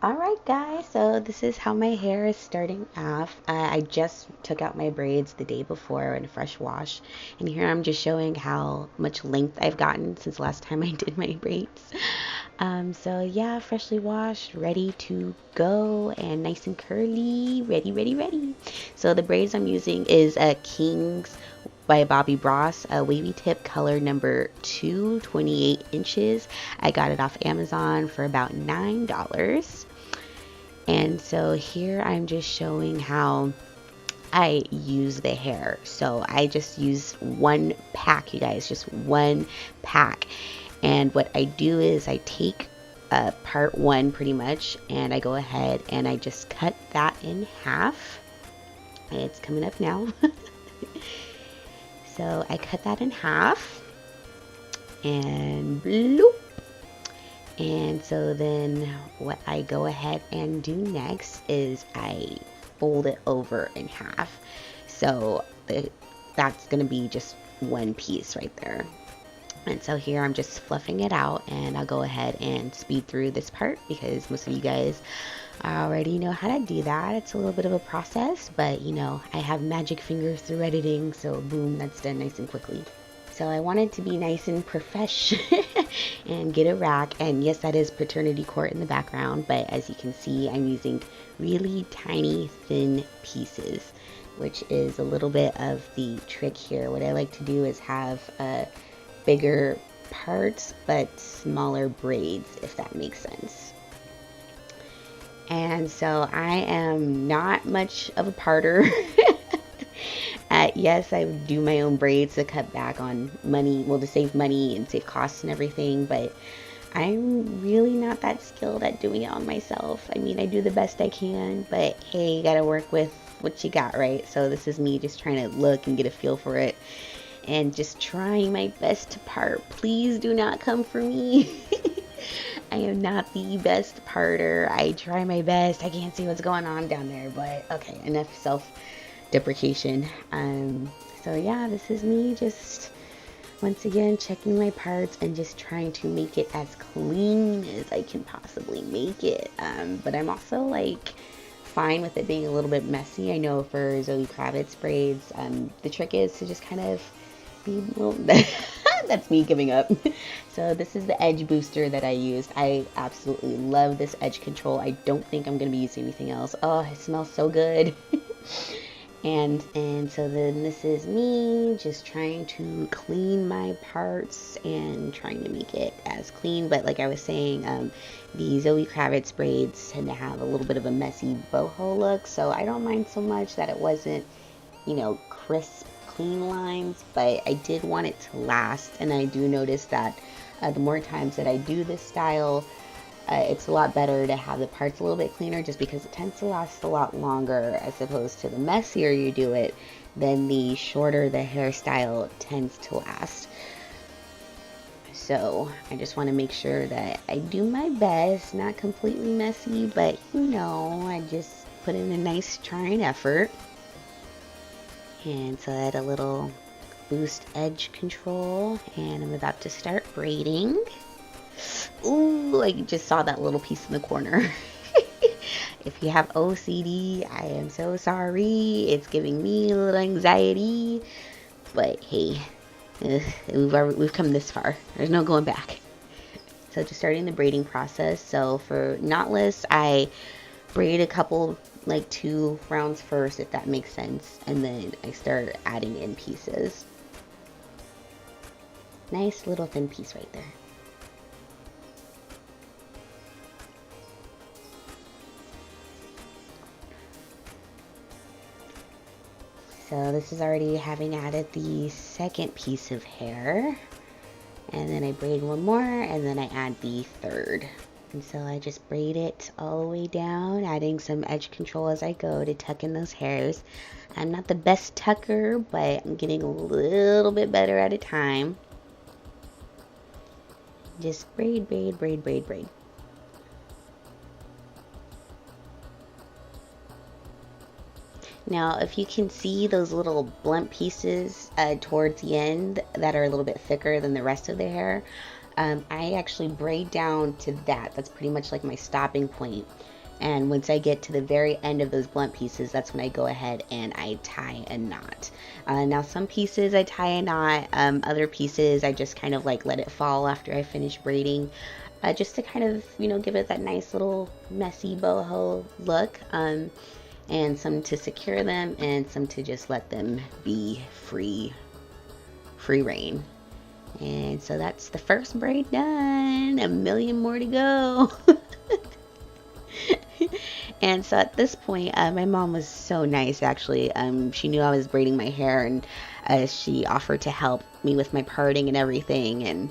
Alright guys, so this is how my hair is starting off. I just took out my braids the day before in a fresh wash, and here I'm just showing how much length I've gotten since last time I did my braids. So yeah, freshly washed, ready to go, and nice and curly, ready. So the braids I'm using is a King's by Bobbi Bross, a wavy tip color number 2, 28 inches. I got it off Amazon for about $9. And so here I'm just showing how I use the hair. So I just use one pack, you guys, just one pack. And what I do is I take part one pretty much, and I go ahead and I just cut that in half. It's coming up now. So I cut that in half and bloop. And so then what I go ahead and do next is I fold it over in half. So that's going to be just one piece right there. And so here I'm just fluffing it out, and I'll go ahead and speed through this part because most of you guys already know how to do that. It's a little bit of a process, but you know, I have magic fingers through editing, so boom, that's done nice and quickly. So I wanted to be nice and professional and get a rack. And yes, that is paternity court in the background, but as you can see, I'm using really tiny thin pieces, which is a little bit of the trick here. What I like to do is have bigger parts but smaller braids, if that makes sense. And so I am not much of a parter. Yes, I do my own braids to cut back on money, well, to save money and save costs and everything, but I'm really not that skilled at doing it on myself. I mean, I do the best I can, but hey, you gotta work with what you got, right? So this is me just trying to look and get a feel for it and just trying my best to part. Please do not come for me. I am not the best parter. I try my best. I can't see what's going on down there, but okay, enough self-deprecation. So yeah, this is me just once again checking my parts and just trying to make it as clean as I can possibly make it. But I'm also like fine with it being a little bit messy. I know for Zoe Kravitz braids, the trick is to just kind of be a little that's me giving up. So this is the edge booster that I used. I absolutely love this edge control. I don't think I'm going to be using anything else. Oh, it smells so good. and so then this is me just trying to clean my parts and trying to make it as clean. But like I was saying, the Zoe Kravitz braids tend to have a little bit of a messy boho look, so I don't mind so much that it wasn't, you know, crisp clean lines, but I did want it to last. And I do notice that the more times that I do this style, it's a lot better to have the parts a little bit cleaner, just because it tends to last a lot longer, as opposed to the messier you do it, then the shorter the hairstyle tends to last. So I just want to make sure that I do my best, not completely messy, but you know, I just put in a nice trying effort. And so I had a little boost edge control, and I'm about to start braiding. Ooh, I just saw that little piece in the corner. If you have OCD, I am so sorry. It's giving me a little anxiety, but hey, we've come this far. There's no going back. So just starting the braiding process. So for knotless, I braid a couple, like 2 rounds first, if that makes sense, and then I start adding in pieces. Nice little thin piece right there. So this is already having added the second piece of hair, and then I braid one more, and then I add the third. And so I just braid it all the way down, adding some edge control as I go to tuck in those hairs. I'm not the best tucker, but I'm getting a little bit better at a time. Just braid. Now, if you can see those little blunt pieces towards the end that are a little bit thicker than the rest of the hair, I actually braid down to that. That's pretty much like my stopping point. And once I get to the very end of those blunt pieces, that's when I go ahead and I tie a knot. Now some pieces I tie a knot, other pieces I just kind of like let it fall after I finish braiding, just to kind of, you know, give it that nice little messy boho look. And some to secure them and some to just let them be free reign. And so that's the first braid done. A million more to go. And so at this point, my mom was so nice, actually. She knew I was braiding my hair, and she offered to help me with my parting and everything. And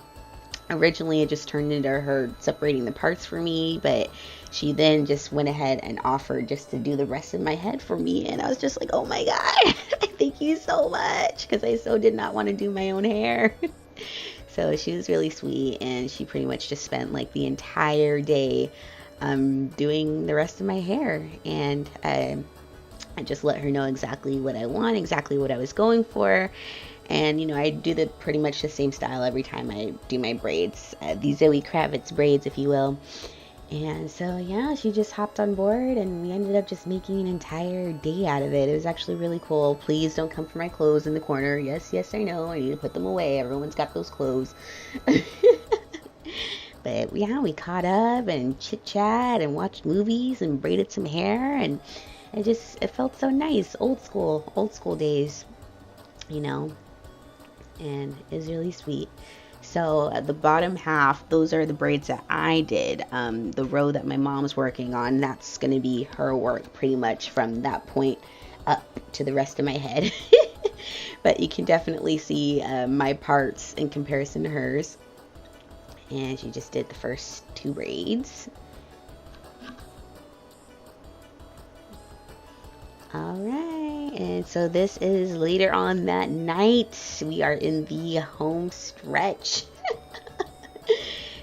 originally it just turned into her separating the parts for me, but she then just went ahead and offered just to do the rest of my head for me. And I was just like, oh my God, thank you so much, because I so did not want to do my own hair. So she was really sweet, and she pretty much just spent like the entire day doing the rest of my hair. And I just let her know exactly what I want, exactly what I was going for. And, you know, I do pretty much the same style every time I do my braids, these Zoe Kravitz braids, if you will. And so, yeah, she just hopped on board, and we ended up just making an entire day out of it. It was actually really cool. Please don't come for my clothes in the corner. Yes, I know. I need to put them away. Everyone's got those clothes. But, yeah, we caught up and chit-chat and watched movies and braided some hair. And it felt so nice. Old school days, you know. And it was really sweet. So at the bottom half, those are the braids that I did. The row that my mom's working on, that's going to be her work pretty much from that point up to the rest of my head. But you can definitely see my parts in comparison to hers. And she just did the first two braids. Alright, and so this is later on that night. We are in the home stretch.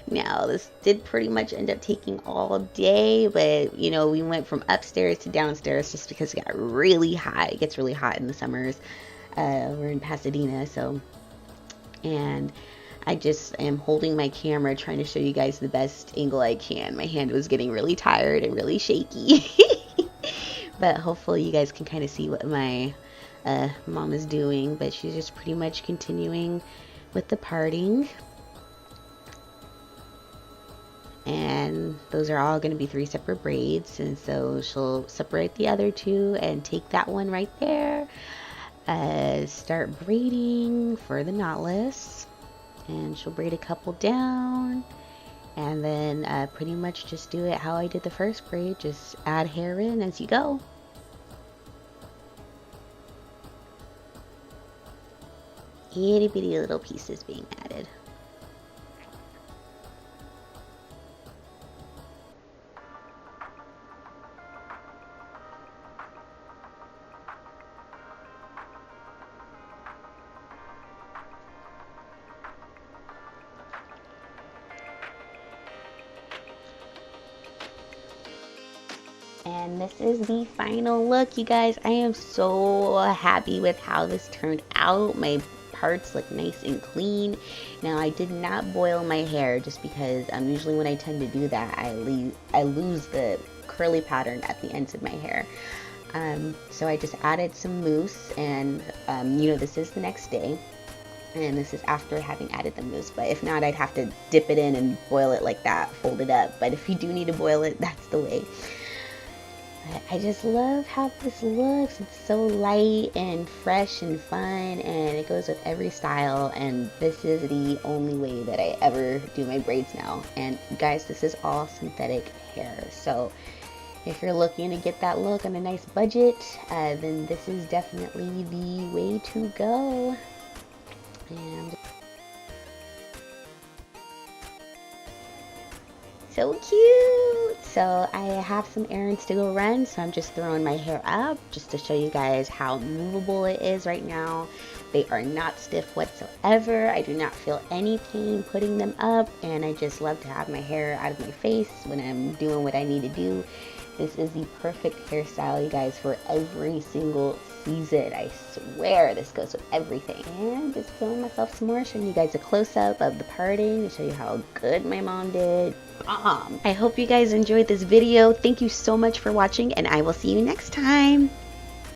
Now, this did pretty much end up taking all day, but, you know, we went from upstairs to downstairs just because it got really hot. It gets really hot in the summers. We're in Pasadena, so, and I just am holding my camera trying to show you guys the best angle I can. My hand was getting really tired and really shaky. But hopefully you guys can kind of see what my mom is doing. But she's just pretty much continuing with the parting. And those are all going to be 3 separate braids. And so she'll separate the other 2 and take that one right there. Start braiding for the knotless. And she'll braid a couple down. And then pretty much just do it how I did the first braid. Just add hair in as you go. Itty bitty little pieces being added. And this is the final look, you guys. I am so happy with how this turned out. My parts look nice and clean. Now, I did not boil my hair just because usually when I tend to do that, I lose the curly pattern at the ends of my hair. So I just added some mousse, and you know, this is the next day. And this is after having added the mousse, but if not, I'd have to dip it in and boil it like that, fold it up. But if you do need to boil it, that's the way. I just love how this looks. It's so light and fresh and fun, and it goes with every style. And this is the only way that I ever do my braids now. And guys, this is all synthetic hair. So if you're looking to get that look on a nice budget, then this is definitely the way to go. And so cute. So I have some errands to go run, so I'm just throwing my hair up just to show you guys how movable it is right now. They are not stiff whatsoever. I do not feel any pain putting them up, and I just love to have my hair out of my face when I'm doing what I need to do. This is the perfect hairstyle, you guys, for every single season. I swear this goes with everything. And just filming myself some more, showing you guys a close-up of the parting to show you how good my mom did. I hope you guys enjoyed this video. Thank you so much for watching, and I will see you next time.